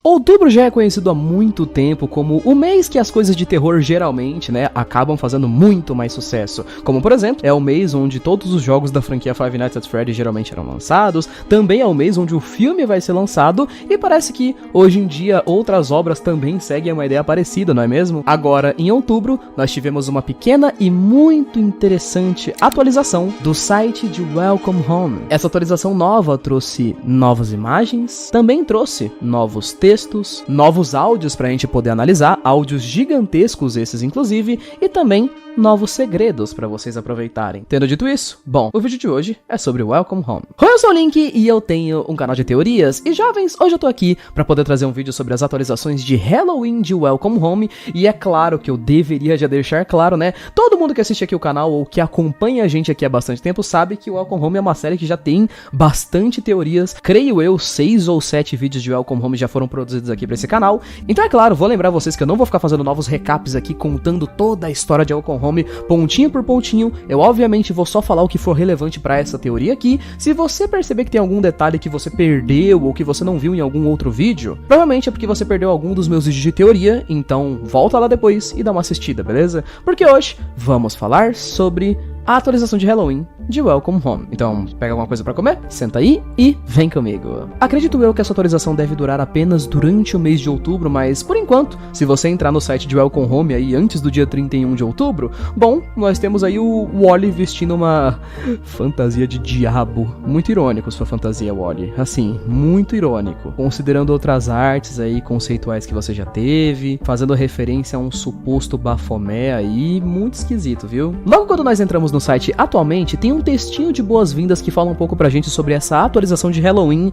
Outubro já é conhecido há muito tempo como o mês que as coisas de terror geralmente, acabam fazendo muito mais sucesso. Como, por exemplo, é o mês onde todos os jogos da franquia Five Nights at Freddy's geralmente eram lançados, também é o mês onde o filme vai ser lançado, e parece que, hoje em dia, outras obras também seguem uma ideia parecida, não é mesmo? Agora, em outubro, nós tivemos uma pequena e muito interessante atualização do site de Welcome Home. Essa atualização nova trouxe novas imagens, também trouxe novos textos, novos áudios pra gente poder analisar, áudios gigantescos esses inclusive, e também novos segredos pra vocês aproveitarem. Tendo dito isso, bom, o vídeo de hoje é sobre Welcome Home. Oi, eu sou o Link e eu tenho um canal de teorias, e jovens, hoje eu tô aqui pra poder trazer um vídeo sobre as atualizações de Halloween de Welcome Home, e é claro que eu deveria já deixar claro, todo mundo que assiste aqui o canal ou que acompanha a gente aqui há bastante tempo sabe que o Welcome Home é uma série que já tem bastante teorias, creio eu, 6 ou 7 vídeos de Welcome Home já foram produzidos aqui pra esse canal, então é claro, vou lembrar vocês que eu não vou ficar fazendo novos recaps aqui contando toda a história de Welcome Home pontinho por pontinho, eu obviamente vou só falar o que for relevante pra essa teoria aqui. Se você perceber que tem algum detalhe que você perdeu ou que você não viu em algum outro vídeo, provavelmente é porque você perdeu algum dos meus vídeos de teoria, então volta lá depois e dá uma assistida, beleza? Porque hoje vamos falar sobre a atualização de Halloween de Welcome Home. Então, pega alguma coisa pra comer, senta aí e vem comigo. Acredito eu que essa atualização deve durar apenas durante o mês de outubro, mas por enquanto, se você entrar no site de Welcome Home aí antes do dia 31 de outubro, bom, nós temos aí o Wally vestindo uma fantasia de diabo. Muito irônico sua fantasia, Wally. Assim, muito irônico. Considerando outras artes aí conceituais que você já teve, fazendo referência a um suposto bafomé aí, muito esquisito, viu? Logo quando nós entramos no site atualmente, tem um textinho de boas-vindas que fala um pouco pra gente sobre essa atualização de Halloween,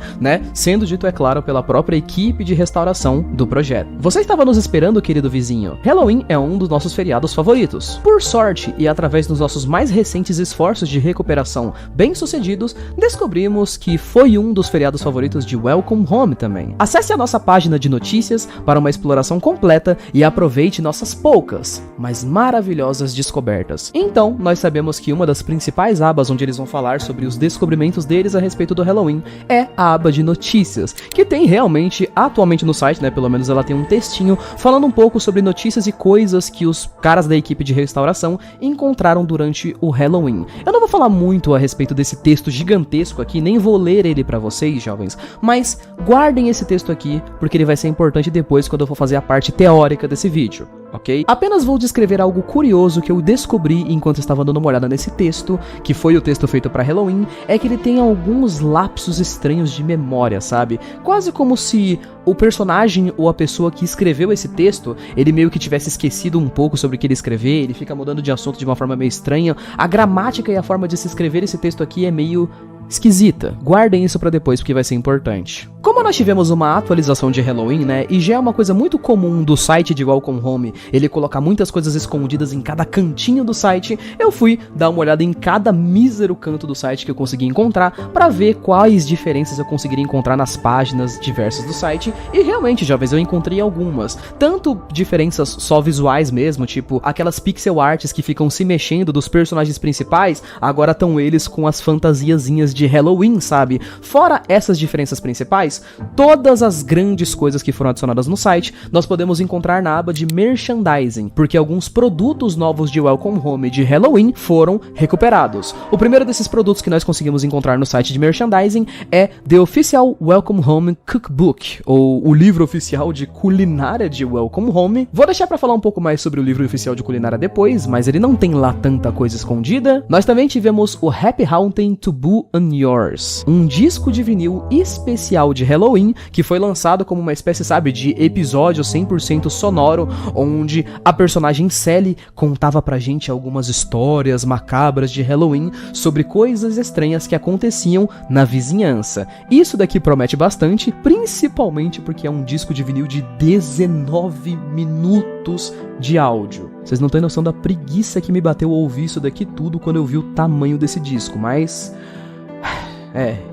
sendo dito, é claro, pela própria equipe de restauração do projeto. Você estava nos esperando, querido vizinho? Halloween é um dos nossos feriados favoritos. Por sorte, e através dos nossos mais recentes esforços de recuperação bem-sucedidos, descobrimos que foi um dos feriados favoritos de Welcome Home também. Acesse a nossa página de notícias para uma exploração completa e aproveite nossas poucas, mas maravilhosas descobertas. Então, nós sabemos que uma das principais abas onde eles vão falar sobre os descobrimentos deles a respeito do Halloween é a aba de notícias, que tem realmente, atualmente no site, pelo menos ela tem um textinho falando um pouco sobre notícias e coisas que os caras da equipe de restauração encontraram durante o Halloween. Eu não vou falar muito a respeito desse texto gigantesco aqui, nem vou ler ele pra vocês, jovens, mas guardem esse texto aqui, porque ele vai ser importante depois quando eu for fazer a parte teórica desse vídeo. Ok? Apenas vou descrever algo curioso que eu descobri enquanto estava dando uma olhada nesse texto, que foi o texto feito para Halloween, é que ele tem alguns lapsos estranhos de memória, sabe? Quase como se o personagem ou a pessoa que escreveu esse texto, ele meio que tivesse esquecido um pouco sobre o que ele escrever, ele fica mudando de assunto de uma forma meio estranha. A gramática e a forma de se escrever esse texto aqui é meio esquisita. Guardem isso pra depois porque vai ser importante. Como nós tivemos uma atualização de Halloween, e já é uma coisa muito comum do site de Welcome Home, ele colocar muitas coisas escondidas em cada cantinho do site, eu fui dar uma olhada em cada mísero canto do site que eu consegui encontrar pra ver quais diferenças eu conseguiria encontrar nas páginas diversas do site, e realmente, jovens, eu encontrei algumas. Tanto diferenças só visuais mesmo, tipo aquelas pixel arts que ficam se mexendo dos personagens principais, agora estão eles com as fantasiazinhas de Halloween, sabe? Fora essas diferenças principais, todas as grandes coisas que foram adicionadas no site, nós podemos encontrar na aba de merchandising, porque alguns produtos novos de Welcome Home de Halloween foram recuperados. O primeiro desses produtos que nós conseguimos encontrar no site de merchandising é The Official Welcome Home Cookbook, ou o livro oficial de culinária de Welcome Home. Vou deixar pra falar um pouco mais sobre o livro oficial de culinária depois, mas ele não tem lá tanta coisa escondida. Nós também tivemos o Happy Haunting to Boo and Yours, um disco de vinil especial de Halloween, que foi lançado como uma espécie, sabe, de episódio 100% sonoro, onde a personagem Sally contava pra gente algumas histórias macabras de Halloween sobre coisas estranhas que aconteciam na vizinhança. Isso daqui promete bastante, principalmente porque é um disco de vinil de 19 minutos de áudio. Vocês não têm noção da preguiça que me bateu ao ouvir isso daqui tudo quando eu vi o tamanho desse disco, mas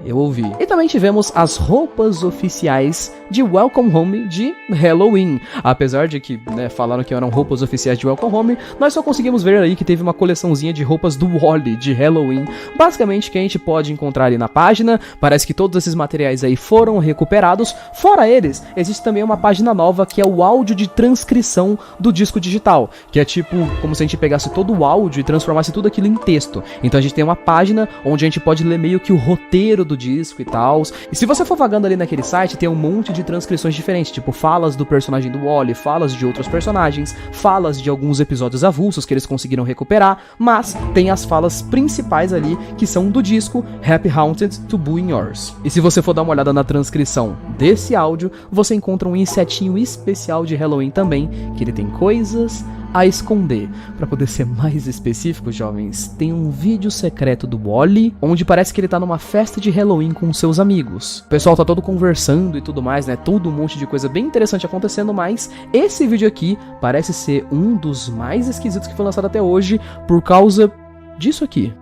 Eu ouvi. E também tivemos as roupas oficiais de Welcome Home de Halloween. Apesar de que, falaram que eram roupas oficiais de Welcome Home, nós só conseguimos ver aí que teve uma coleçãozinha de roupas do Wally de Halloween. Basicamente, que a gente pode encontrar ali na página. Parece que todos esses materiais aí foram recuperados. Fora eles, existe também uma página nova que é o áudio de transcrição do disco digital. Que é tipo, como se a gente pegasse todo o áudio e transformasse tudo aquilo em texto. Então a gente tem uma página onde a gente pode ler meio que o roteiro do disco e tal. E se você for vagando ali naquele site, tem um monte de transcrições diferentes, tipo falas do personagem do Wally, falas de outros personagens, falas de alguns episódios avulsos que eles conseguiram recuperar, mas tem as falas principais ali, que são do disco Happy Haunted to Boo in Yours. E se você for dar uma olhada na transcrição desse áudio, você encontra um insetinho especial de Halloween também, que ele tem coisas a esconder. Pra poder ser mais específico, jovens, tem um vídeo secreto do Wally, onde parece que ele tá numa festa de Halloween com seus amigos. O pessoal tá todo conversando e tudo mais, todo um monte de coisa bem interessante acontecendo, mas esse vídeo aqui parece ser um dos mais esquisitos que foi lançado até hoje, por causa disso aqui.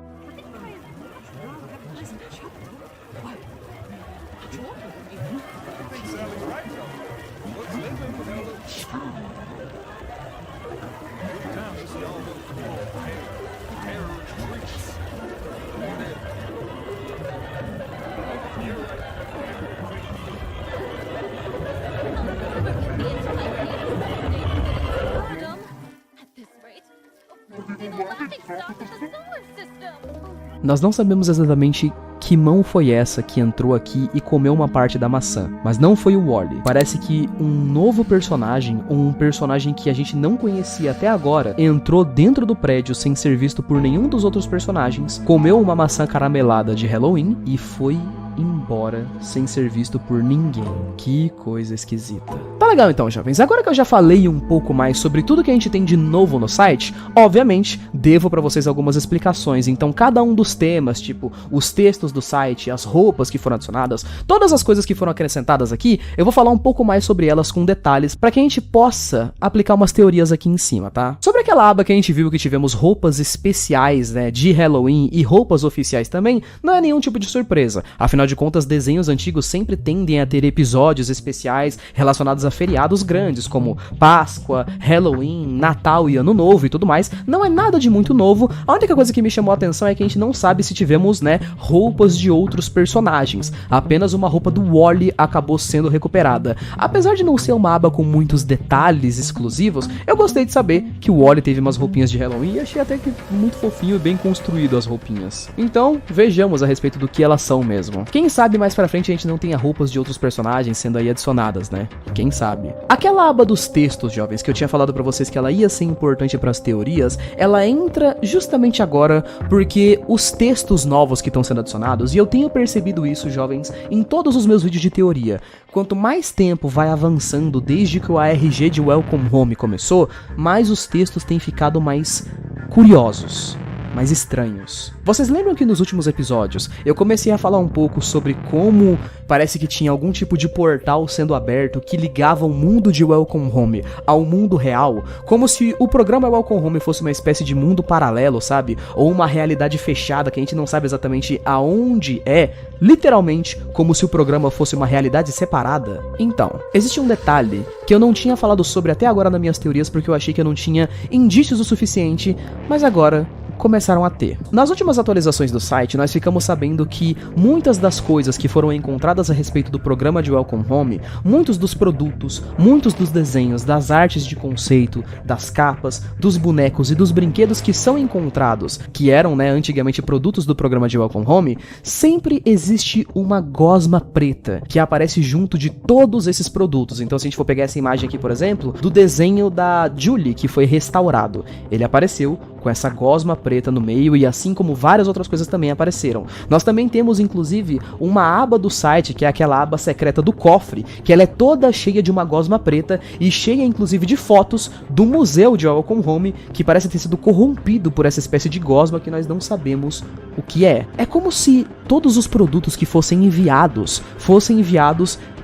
Nós não sabemos exatamente que mão foi essa que entrou aqui e comeu uma parte da maçã, mas não foi o Wally. Parece que um novo personagem, ou um personagem que a gente não conhecia até agora, entrou dentro do prédio sem ser visto por nenhum dos outros personagens, comeu uma maçã caramelada de Halloween e foi embora sem ser visto por ninguém. Que coisa esquisita. Tá legal então, jovens. Agora que eu já falei um pouco mais sobre tudo que a gente tem de novo no site, obviamente, devo pra vocês algumas explicações. Então, cada um dos temas, tipo, os textos do site, as roupas que foram adicionadas, todas as coisas que foram acrescentadas aqui, eu vou falar um pouco mais sobre elas com detalhes, pra que a gente possa aplicar umas teorias aqui em cima, tá? Sobre aquela aba que a gente viu que tivemos roupas especiais, de Halloween e roupas oficiais também, não é nenhum tipo de surpresa. Afinal de contas, desenhos antigos sempre tendem a ter episódios especiais relacionados a feriados grandes, como Páscoa, Halloween, Natal e Ano Novo e tudo mais. Não é nada de muito novo. A única coisa que me chamou a atenção é que a gente não sabe se tivemos, roupas de outros personagens. Apenas uma roupa do Wally acabou sendo recuperada. Apesar de não ser uma aba com muitos detalhes exclusivos, eu gostei de saber que o Wally teve umas roupinhas de Halloween e achei até que muito fofinho e bem construído as roupinhas. Então, vejamos a respeito do que elas são mesmo. Quem sabe mais pra frente a gente não tenha roupas de outros personagens sendo aí adicionadas, Quem sabe? Aquela aba dos textos, jovens, que eu tinha falado pra vocês que ela ia ser importante pras teorias, ela entra justamente agora porque os textos novos que estão sendo adicionados, e eu tenho percebido isso, jovens, em todos os meus vídeos de teoria, quanto mais tempo vai avançando desde que o ARG de Welcome Home começou, mais os textos têm ficado mais curiosos, mais estranhos. Vocês lembram que nos últimos episódios eu comecei a falar um pouco sobre como parece que tinha algum tipo de portal sendo aberto que ligava o mundo de Welcome Home ao mundo real, como se o programa Welcome Home fosse uma espécie de mundo paralelo, sabe? Ou uma realidade fechada que a gente não sabe exatamente aonde é, literalmente como se o programa fosse uma realidade separada. Então, existe um detalhe que eu não tinha falado sobre até agora nas minhas teorias porque eu achei que eu não tinha indícios o suficiente, mas agora começaram a ter. Nas últimas atualizações do site, nós ficamos sabendo que muitas das coisas que foram encontradas a respeito do programa de Welcome Home, muitos dos produtos, muitos dos desenhos, das artes de conceito, das capas, dos bonecos e dos brinquedos que são encontrados, que eram, antigamente produtos do programa de Welcome Home, sempre existe uma gosma preta que aparece junto de todos esses produtos. Então, se a gente for pegar essa imagem aqui, por exemplo, do desenho da Julie, que foi restaurado, ele apareceu com essa gosma preta no meio e assim como várias outras coisas também apareceram. Nós também temos inclusive uma aba do site, que é aquela aba secreta do cofre, que ela é toda cheia de uma gosma preta e cheia inclusive de fotos do museu de Welcome Home, que parece ter sido corrompido por essa espécie de gosma que nós não sabemos o que é. É como se todos os produtos que fossem enviados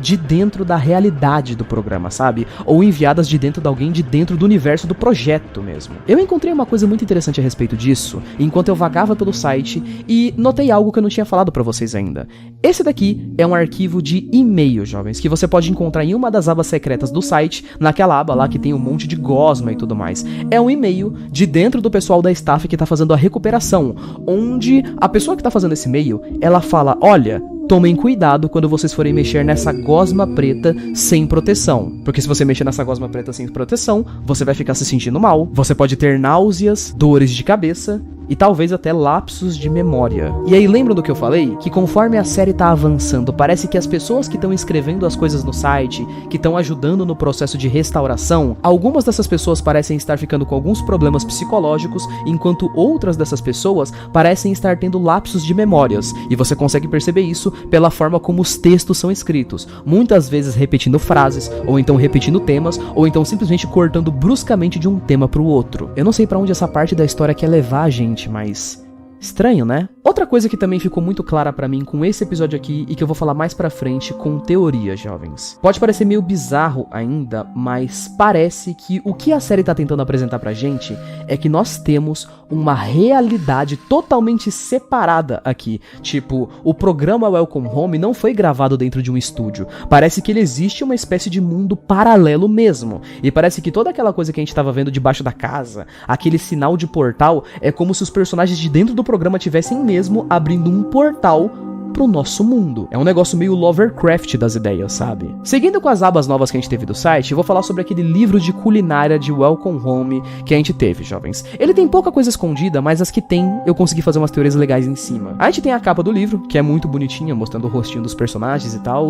de dentro da realidade do programa, sabe? Ou enviadas de dentro de alguém de dentro do universo do projeto mesmo. Eu encontrei uma coisa muito interessante a respeito disso, enquanto eu vagava pelo site e notei algo que eu não tinha falado pra vocês ainda. Esse daqui é um arquivo de e-mail, jovens, que você pode encontrar em uma das abas secretas do site, naquela aba lá que tem um monte de gosma e tudo mais. É um e-mail de dentro do pessoal da staff que tá fazendo a recuperação, onde a pessoa que tá fazendo esse e-mail, ela fala, olha, tomem cuidado quando vocês forem mexer nessa gosma preta sem proteção. Porque se você mexer nessa gosma preta sem proteção, você vai ficar se sentindo mal, você pode ter náuseas, dores de cabeça e talvez até lapsos de memória. E aí lembram do que eu falei? Que conforme a série tá avançando, parece que as pessoas que estão escrevendo as coisas no site, que estão ajudando no processo de restauração, algumas dessas pessoas parecem estar ficando com alguns problemas psicológicos, enquanto outras dessas pessoas parecem estar tendo lapsos de memórias. E você consegue perceber isso pela forma como os textos são escritos, muitas vezes repetindo frases, ou então repetindo temas, ou então simplesmente cortando bruscamente de um tema pro outro. Eu não sei pra onde essa parte da história quer levar a gente, mas estranho, né? Outra coisa que também ficou muito clara pra mim com esse episódio aqui e que eu vou falar mais pra frente com teorias, jovens. Pode parecer meio bizarro ainda, mas parece que o que a série tá tentando apresentar pra gente é que nós temos uma realidade totalmente separada aqui. Tipo, o programa Welcome Home não foi gravado dentro de um estúdio. Parece que ele existe uma espécie de mundo paralelo mesmo. E parece que toda aquela coisa que a gente tava vendo debaixo da casa, aquele sinal de portal, é como se os personagens de dentro do programa tivessem mesmo abrindo um portal pro nosso mundo. É um negócio meio Lovecraft das ideias, sabe? Seguindo com as abas novas que a gente teve do site, eu vou falar sobre aquele livro de culinária de Welcome Home que a gente teve, jovens. Ele tem pouca coisa escondida, mas as que tem, eu consegui fazer umas teorias legais em cima. A gente tem a capa do livro, que é muito bonitinha, mostrando o rostinho dos personagens e tal.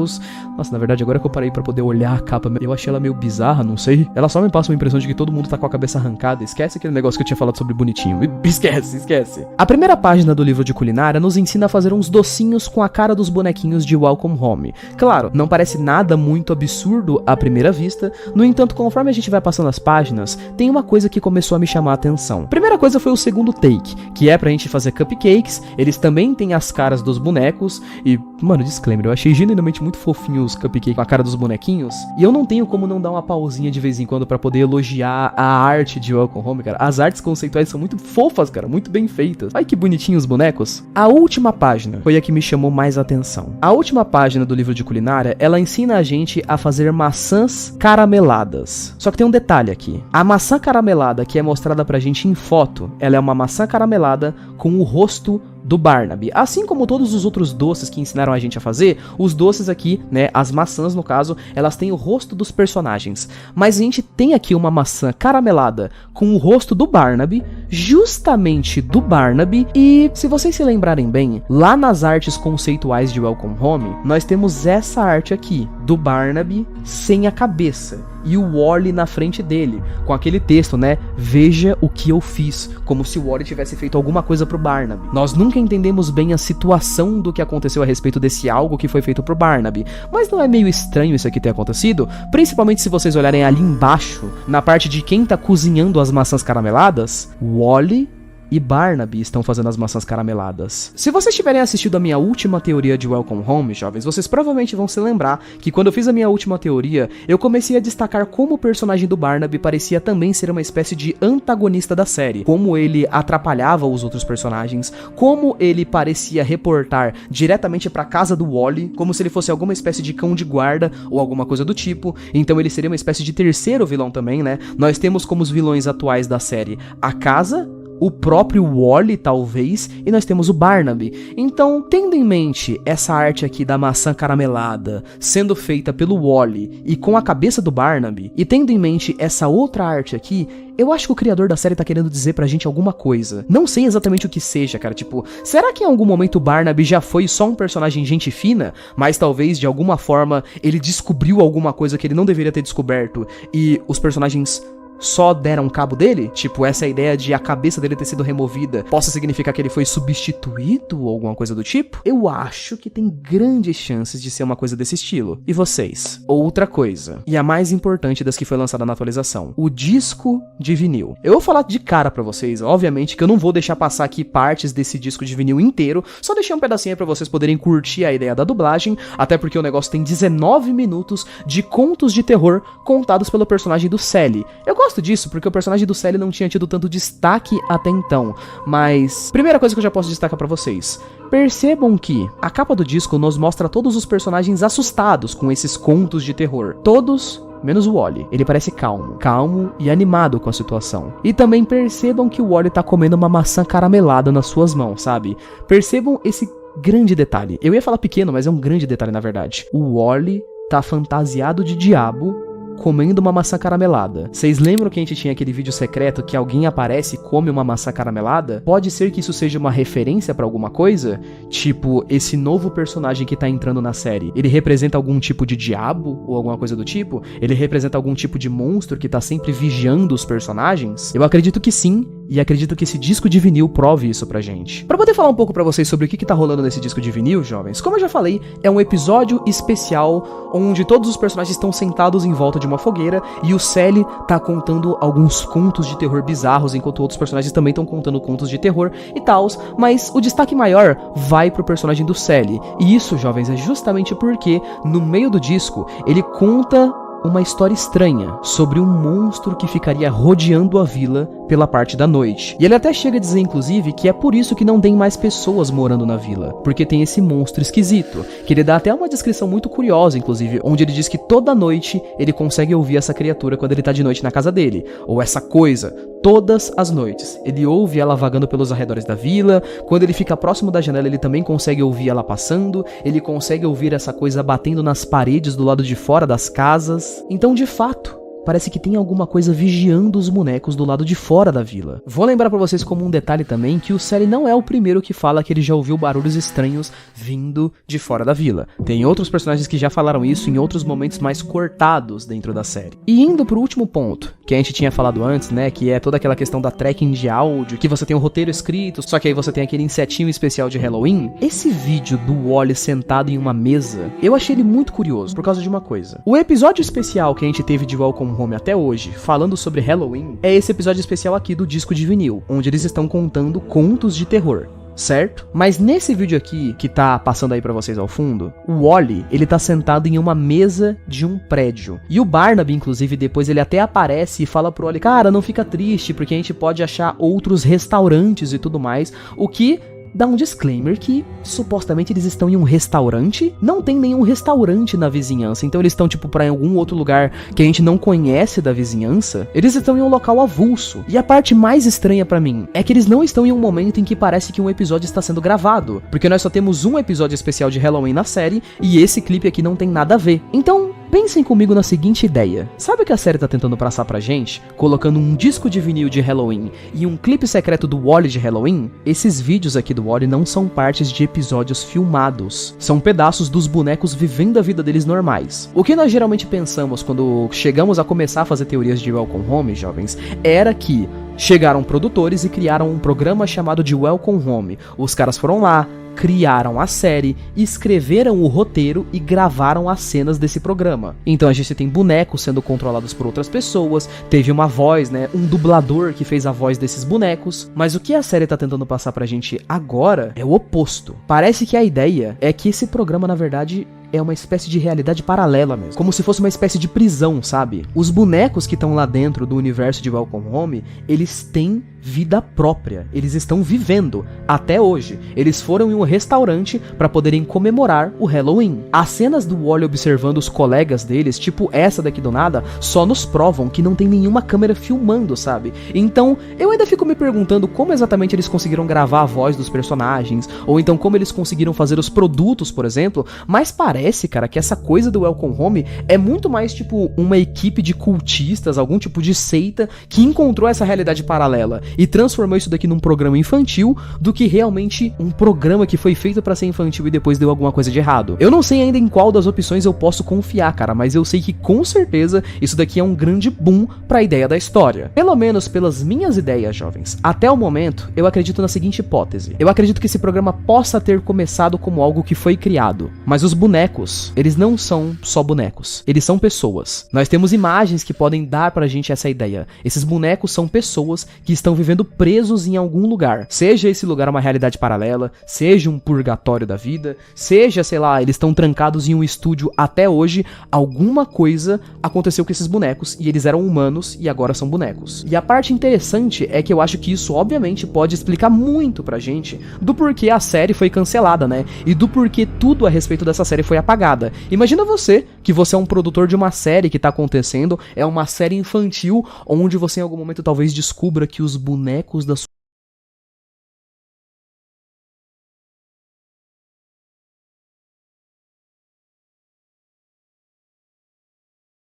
Nossa, na verdade, agora que eu parei pra poder olhar a capa, eu achei ela meio bizarra, não sei. Ela só me passa uma impressão de que todo mundo tá com a cabeça arrancada. Esquece aquele negócio que eu tinha falado sobre bonitinho. Esquece. A primeira página do livro de culinária nos ensina a fazer uns docinhos com a cara dos bonequinhos de Welcome Home. Claro, não parece nada muito absurdo à primeira vista, no entanto, conforme a gente vai passando as páginas, tem uma coisa que começou a me chamar a atenção. Primeira coisa foi o segundo take, que é pra gente fazer cupcakes, eles também têm as caras dos bonecos, e, mano, disclaimer, eu achei genuinamente muito fofinho os cupcakes com a cara dos bonequinhos, e eu não tenho como não dar uma pausinha de vez em quando pra poder elogiar a arte de Welcome Home, cara. As artes conceituais são muito fofas, cara, muito bem feitas. Ai, que bonitinhos os bonecos. A última página foi a que me chamou mais atenção. A última página do livro de culinária, ela ensina a gente a fazer maçãs carameladas. Só que tem um detalhe aqui. A maçã caramelada que é mostrada pra gente em foto, ela é uma maçã caramelada com o rosto do Barnaby. Assim como todos os outros doces que ensinaram a gente a fazer, os doces aqui, né, as maçãs no caso, elas têm o rosto dos personagens. Mas a gente tem aqui uma maçã caramelada com o rosto do Barnaby, justamente do Barnaby, e se vocês se lembrarem bem, lá nas artes conceituais de Welcome Home, nós temos essa arte aqui, do Barnaby sem a cabeça. E o Wally na frente dele, com aquele texto, né? Veja o que eu fiz, como se o Wally tivesse feito alguma coisa pro Barnaby. Nós nunca entendemos bem a situação do que aconteceu a respeito desse algo que foi feito pro Barnaby, mas não é meio estranho isso aqui ter acontecido? Principalmente se vocês olharem ali embaixo, na parte de quem tá cozinhando as maçãs carameladas, Wally e Barnaby estão fazendo as maçãs carameladas. Se vocês tiverem assistido a minha última teoria de Welcome Home, jovens, vocês provavelmente vão se lembrar que quando eu fiz a minha última teoria, eu comecei a destacar como o personagem do Barnaby parecia também ser uma espécie de antagonista da série, como ele atrapalhava os outros personagens, como ele parecia reportar diretamente pra casa do Wally, como se ele fosse alguma espécie de cão de guarda ou alguma coisa do tipo, então ele seria uma espécie de terceiro vilão também, né? Nós temos como os vilões atuais da série a casa, o próprio Wally, talvez, e nós temos o Barnaby. Então, tendo em mente essa arte aqui da maçã caramelada sendo feita pelo Wally e com a cabeça do Barnaby, e tendo em mente essa outra arte aqui, eu acho que o criador da série tá querendo dizer pra gente alguma coisa. Não sei exatamente o que seja, cara, tipo, será que em algum momento o Barnaby já foi só um personagem gente fina, mas talvez de alguma forma ele descobriu alguma coisa que ele não deveria ter descoberto, e os personagens só deram cabo dele? Tipo, essa ideia de a cabeça dele ter sido removida possa significar que ele foi substituído ou alguma coisa do tipo? Eu acho que tem grandes chances de ser uma coisa desse estilo. E vocês? Outra coisa, e a mais importante das que foi lançada na atualização, o disco de vinil. Eu vou falar de cara pra vocês, obviamente que eu não vou deixar passar aqui partes desse disco de vinil inteiro, só deixei um pedacinho aí pra vocês poderem curtir a ideia da dublagem, até porque o negócio tem 19 minutos de contos de terror contados pelo personagem do Sally. Eu gosto disso porque o personagem do Sally não tinha tido tanto destaque até então, mas primeira coisa que eu já posso destacar pra vocês, percebam que a capa do disco nos mostra todos os personagens assustados com esses contos de terror, todos menos o Wally. Ele parece calmo e animado com a situação. E também percebam que o Wally tá comendo uma maçã caramelada nas suas mãos, sabe? Percebam esse grande detalhe. Eu ia falar pequeno, mas é um grande detalhe na verdade. O Wally tá fantasiado de diabo comendo uma maçã caramelada. Vocês lembram que a gente tinha aquele vídeo secreto que alguém aparece e come uma maçã caramelada? Pode ser que isso seja uma referência pra alguma coisa? Tipo, esse novo personagem que tá entrando na série, ele representa algum tipo de diabo ou alguma coisa do tipo? Ele representa algum tipo de monstro que tá sempre vigiando os personagens? Eu acredito que sim, e acredito que esse disco de vinil prove isso pra gente. Pra poder falar um pouco pra vocês sobre o que tá rolando nesse disco de vinil, jovens, como eu já falei, é um episódio especial onde todos os personagens estão sentados em volta de uma fogueira e o Sally tá contando alguns contos de terror bizarros, enquanto outros personagens também estão contando contos de terror e tals, mas o destaque maior vai pro personagem do Sally. E isso, jovens, é justamente porque no meio do disco ele conta uma história estranha sobre um monstro que ficaria rodeando a vila pela parte da noite. E ele até chega a dizer, inclusive, que é por isso que não tem mais pessoas morando na vila, porque tem esse monstro esquisito, que ele dá até uma descrição muito curiosa, inclusive, onde ele diz que toda noite ele consegue ouvir essa criatura quando ele tá de noite na casa dele, ou essa coisa, todas as noites. Ele ouve ela vagando pelos arredores da vila, quando ele fica próximo da janela ele também consegue ouvir ela passando, ele consegue ouvir essa coisa batendo nas paredes do lado de fora das casas. Então, de fato, parece que tem alguma coisa vigiando os bonecos do lado de fora da vila. Vou lembrar pra vocês como um detalhe também que o Sally não é o primeiro que fala que ele já ouviu barulhos estranhos vindo de fora da vila. Tem outros personagens que já falaram isso em outros momentos mais cortados dentro da série. E indo pro último ponto, que a gente tinha falado antes, né, que é toda aquela questão da tracking de áudio, que você tem um roteiro escrito, só que aí você tem aquele insetinho especial de Halloween. Esse vídeo do Wally sentado em uma mesa, eu achei ele muito curioso por causa de uma coisa. O episódio especial que a gente teve de Welcome Home até hoje, falando sobre Halloween, é esse episódio especial aqui do disco de vinil, onde eles estão contando contos de terror, certo? Mas nesse vídeo aqui, que tá passando aí pra vocês ao fundo, o Wally, ele tá sentado em uma mesa de um prédio. E o Barnaby, inclusive, depois ele até aparece e fala pro Wally, cara, não fica triste, porque a gente pode achar outros restaurantes e tudo mais, o que dá um disclaimer que supostamente eles estão em um restaurante, não tem nenhum restaurante na vizinhança, então eles estão tipo pra algum outro lugar que a gente não conhece da vizinhança, eles estão em um local avulso. E a parte mais estranha pra mim é que eles não estão em um momento em que parece que um episódio está sendo gravado, porque nós só temos um episódio especial de Halloween na série e esse clipe aqui não tem nada a ver. Então, pensem comigo na seguinte ideia. Sabe o que a série tá tentando passar pra gente? Colocando um disco de vinil de Halloween e um clipe secreto do Wally de Halloween? Esses vídeos aqui do Wally não são partes de episódios filmados. São pedaços dos bonecos vivendo a vida deles normais. O que nós geralmente pensamos quando chegamos a começar a fazer teorias de Welcome Home, jovens, era que chegaram produtores e criaram um programa chamado de Welcome Home. Os caras foram lá, criaram a série, escreveram o roteiro e gravaram as cenas desse programa. Então a gente tem bonecos sendo controlados por outras pessoas, teve uma voz, né, um dublador que fez a voz desses bonecos, mas o que a série tá tentando passar pra gente agora é o oposto. Parece que a ideia é que esse programa, na verdade, é uma espécie de realidade paralela mesmo, como se fosse uma espécie de prisão, sabe? Os bonecos que estão lá dentro do universo de Welcome Home, eles têm vida própria, eles estão vivendo até hoje. Eles foram em um restaurante para poderem comemorar o Halloween. As cenas do Wally observando os colegas deles, tipo essa daqui do nada, só nos provam que não tem nenhuma câmera filmando, sabe? Então, eu ainda fico me perguntando como exatamente eles conseguiram gravar a voz dos personagens, ou então como eles conseguiram fazer os produtos, por exemplo, mas parece, cara, que essa coisa do Welcome Home é muito mais tipo uma equipe de cultistas, algum tipo de seita que encontrou essa realidade paralela. e transformou isso daqui num programa infantil do que realmente um programa que foi feito pra ser infantil e depois deu alguma coisa de errado. Eu não sei ainda em qual das opções eu posso confiar, cara, mas eu sei que com certeza isso daqui é um grande boom pra ideia da história. Pelo menos pelas minhas ideias, jovens. Até o momento, eu acredito na seguinte hipótese. Eu acredito que esse programa possa ter começado como algo que foi criado, mas os bonecos, eles não são só bonecos, eles são pessoas. Nós temos imagens que podem dar pra gente essa ideia. Esses bonecos são pessoas que estão vivendo presos em algum lugar. Seja esse lugar uma realidade paralela, seja um purgatório da vida, seja, sei lá, eles estão trancados em um estúdio até hoje, alguma coisa aconteceu com esses bonecos e eles eram humanos e agora são bonecos. E a parte interessante é que eu acho que isso obviamente pode explicar muito pra gente do porquê a série foi cancelada, né? E do porquê tudo a respeito dessa série foi apagada. Imagina você, que você é um produtor de uma série que tá acontecendo, é uma série infantil, onde você em algum momento talvez descubra que os bonecos da sua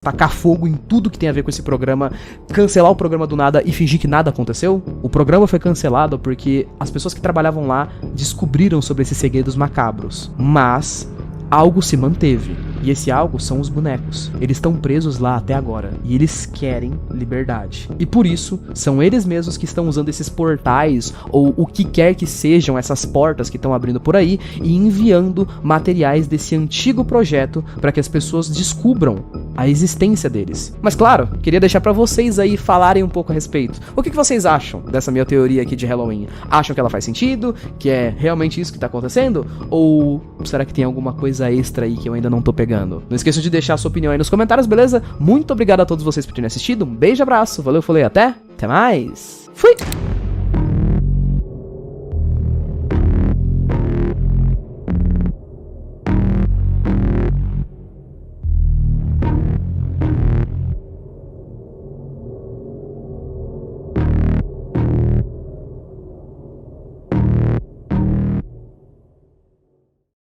tacar fogo em tudo que tem a ver com esse programa, cancelar o programa do nada e fingir que nada aconteceu? O programa foi cancelado porque as pessoas que trabalhavam lá descobriram sobre esses segredos macabros, mas algo se manteve, e esse algo são os bonecos. Eles estão presos lá até agora, e eles querem liberdade. E por isso, são eles mesmos que estão usando esses portais, ou o que quer que sejam essas portas que estão abrindo por aí, e enviando materiais desse antigo projeto para que as pessoas descubram a existência deles. Mas claro, queria deixar pra vocês aí falarem um pouco a respeito. O que vocês acham dessa minha teoria aqui de Halloween? Acham que ela faz sentido? Que é realmente isso que tá acontecendo? Ou será que tem alguma coisa extra aí que eu ainda não tô pegando? Não esqueça de deixar a sua opinião aí nos comentários, beleza? Muito obrigado a todos vocês por terem assistido. Um beijo, abraço, valeu, falei, até mais. Fui!